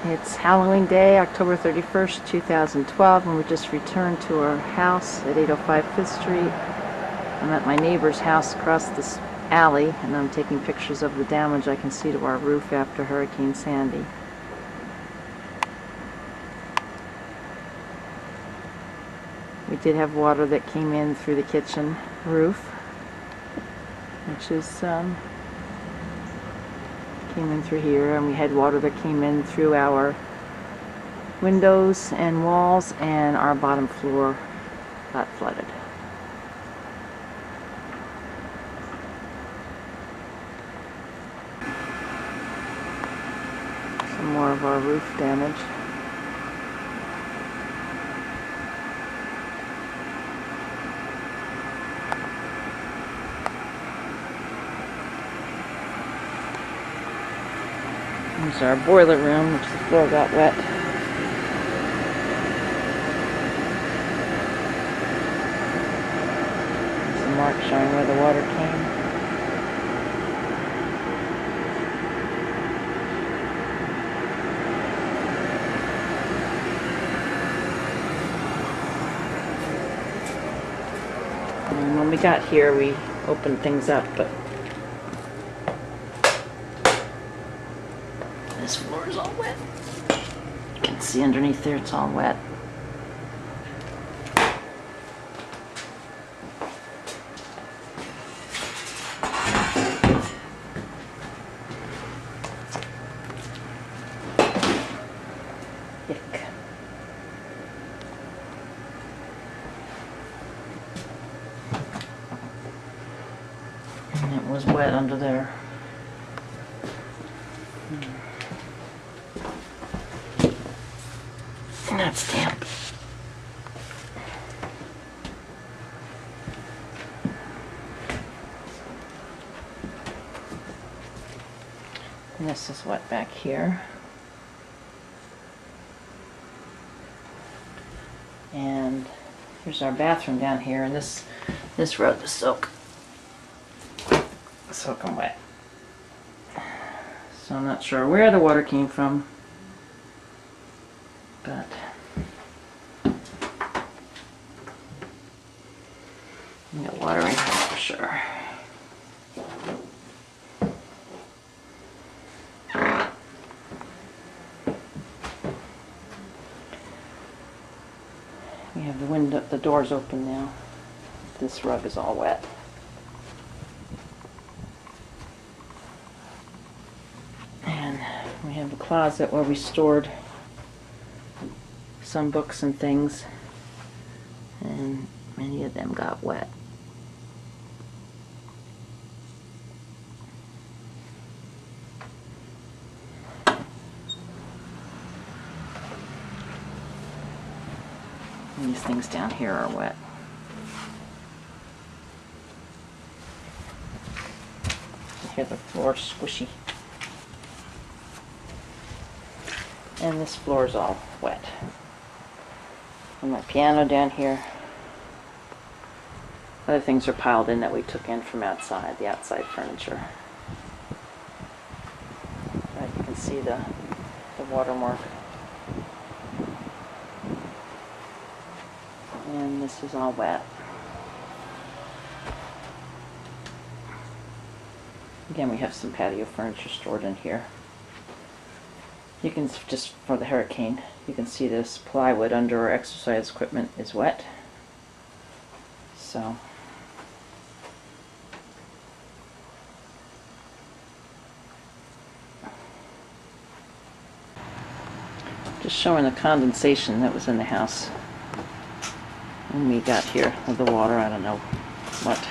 It's Halloween Day, October 31st, 2012, and we just returned to our house at 805 5th Street. I'm at my neighbor's house across this alley, and I'm taking pictures of the damage I can see to our roof after Hurricane Sandy. We did have water that came in through the kitchen roof, which is came in through here, and we had water that came in through our windows and walls, and our bottom floor got flooded. Some more of our roof damage. Here's our boiler room, which the floor got wet. There's a mark showing where the water came. And when we got here, we opened things up, but this floor is all wet. You can see underneath there it's all wet. Yuck. And it was wet under there. And that's damp. And this is wet back here. And here's our bathroom down here, and this road was soaking wet. So I'm not sure where the water came from, but we got water in here for sure. We have the doors open now. This rug is all wet. And we have a closet where we stored some books and things, and many of them got wet. And these things down here are wet. You hear the floor squishy. And this floor is all wet. And my piano down here. Other things are piled in that we took in from outside, the outside furniture. But you can see the watermark. And this is all wet. Again, we have some patio furniture stored in here. You can just, for the hurricane, you can see this plywood under our exercise equipment is wet. So just showing the condensation that was in the house when we got here with the water. I don't know what.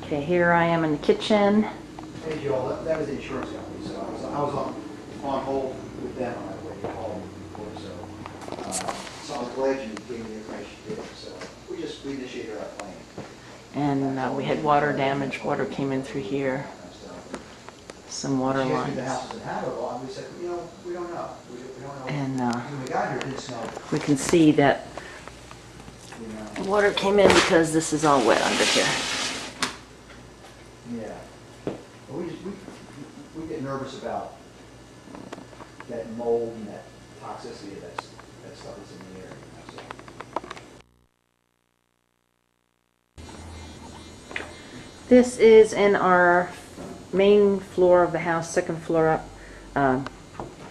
Okay, here I am in the kitchen. Hey Joel, that was the insurance company, so I was on hold with them on that way you called me before, so I was glad you gave me the information you did, so we initiated our claim. And we had water damage. Water came in through here. Some water lines. The house was inhabitable, and we said, we don't know. We don't know. And when we got here, it didn't snow. we can see that the water came in because this is all wet under here. nervous about that mold and that toxicity of that stuff that's in the air. This is in our main floor of the house, second floor up.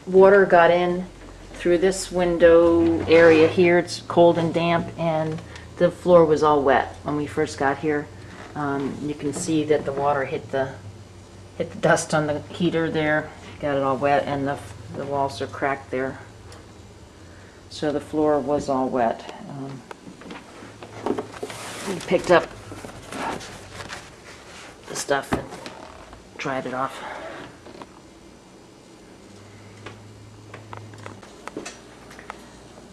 Water got in through this window area here. It's cold and damp, and the floor was all wet when we first got here. You can see that the water hit the dust on the heater there, got it all wet, and the walls are cracked there. So the floor was all wet. We picked up the stuff and dried it off.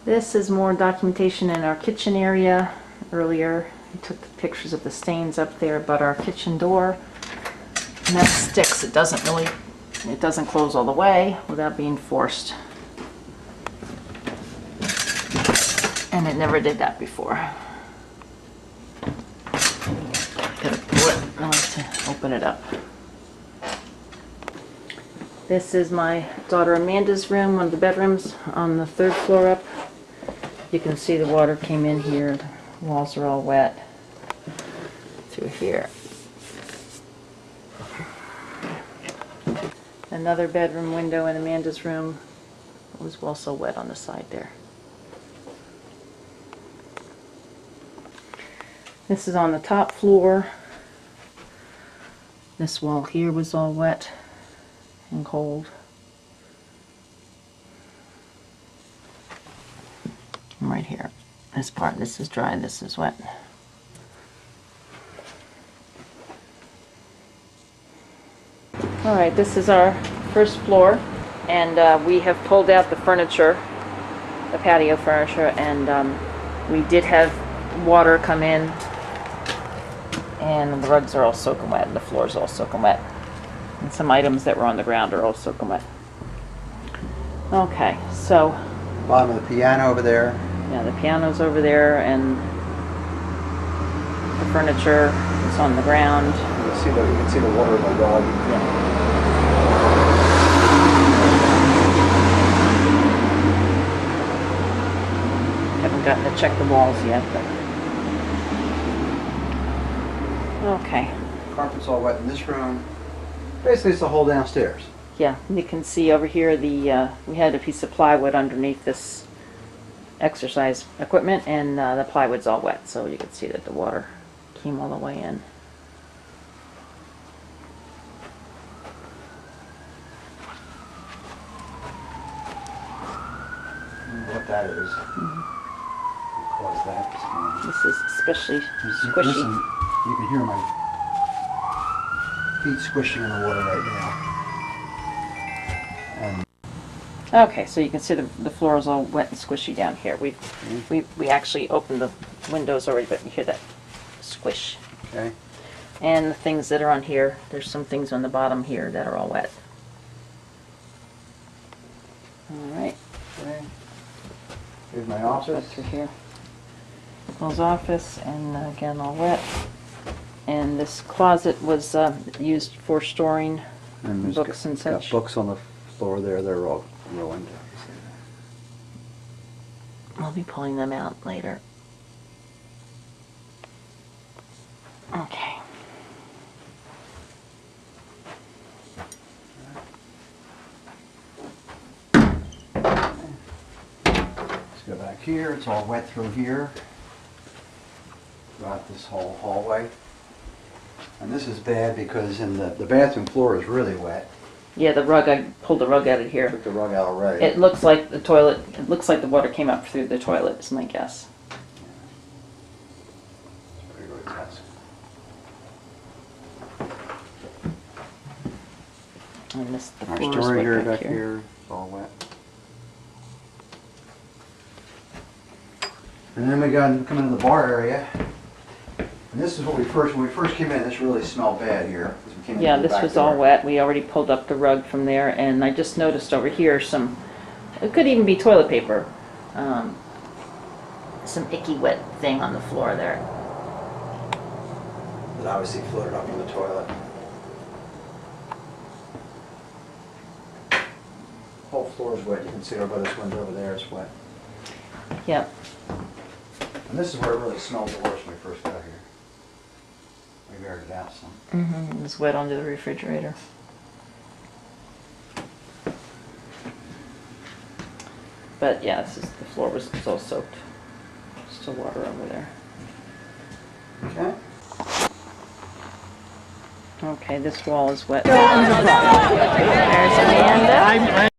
This is more documentation in our kitchen area. Earlier we took the pictures of the stains up there, but our kitchen door, and that sticks. It doesn't close all the way without being forced. And it never did that before. Gotta pull it in order to open it up. This is my daughter Amanda's room, one of the bedrooms on the third floor up. You can see the water came in here. The walls are all wet through here. Another bedroom window in Amanda's room. It was also wet on the side there. This is on the top floor. This wall here was all wet and cold. And right here, this part, this is dry, this is wet. Alright, this is our first floor, and we have pulled out the furniture, the patio furniture, and we did have water come in, and the rugs are all soaking wet, and the floors are all soaking wet. And some items that were on the ground are all soaking wet. Okay, so... Bottom of the piano over there. Yeah, the piano's over there, and the furniture is on the ground. You can see the water in the rug. Yeah. Haven't gotten to check the walls yet, but... Okay. Carpet's all wet in this room. Basically, it's the whole downstairs. Yeah, you can see over here the we had a piece of plywood underneath this exercise equipment, and the plywood's all wet, so you can see that the water came all the way in. What that is. Cause that. This is especially squishy. Listen, you can hear my feet squishing in the water right now. And Okay, so you can see the floor is all wet and squishy down here. We actually opened the windows already, but you hear that squish. okay. And the things that are on here, there's some things on the bottom here that are all wet. Alright. Okay. Here's my Go office. through here. Paul's office, and again all wet. And this closet was used for storing And books and got such. books on the floor there. They're all ruined. I'll be pulling them out later. Okay. Let's go back here. It's all wet through here. Throughout this whole hallway. And this is bad because in the bathroom floor is really wet. Yeah, the rug, I pulled the rug out of here. Took the rug out already. It looks like the toilet, it looks like the water came up through the toilet, is my guess. It's pretty grotesque. And this, the Our floor is story wet area back back here, it's all wet. And then we come into the bar area. And this is what when we first came in, this really smelled bad here. 'Cause we came in Yeah, through the this back was all door. wet. We already pulled up the rug from there, and I just noticed over here it could even be toilet paper. Some icky wet thing on the floor there. That obviously floated up from the toilet. floor is wet. You can see over this window over there, it's wet. Yep. And this is where it really smelled the worst when we first got here. We aired it out some. Mm-hmm. It was wet under the refrigerator. But yeah, the floor was so soaked. Still water over there. Okay. Okay, this wall is wet. There's Amanda.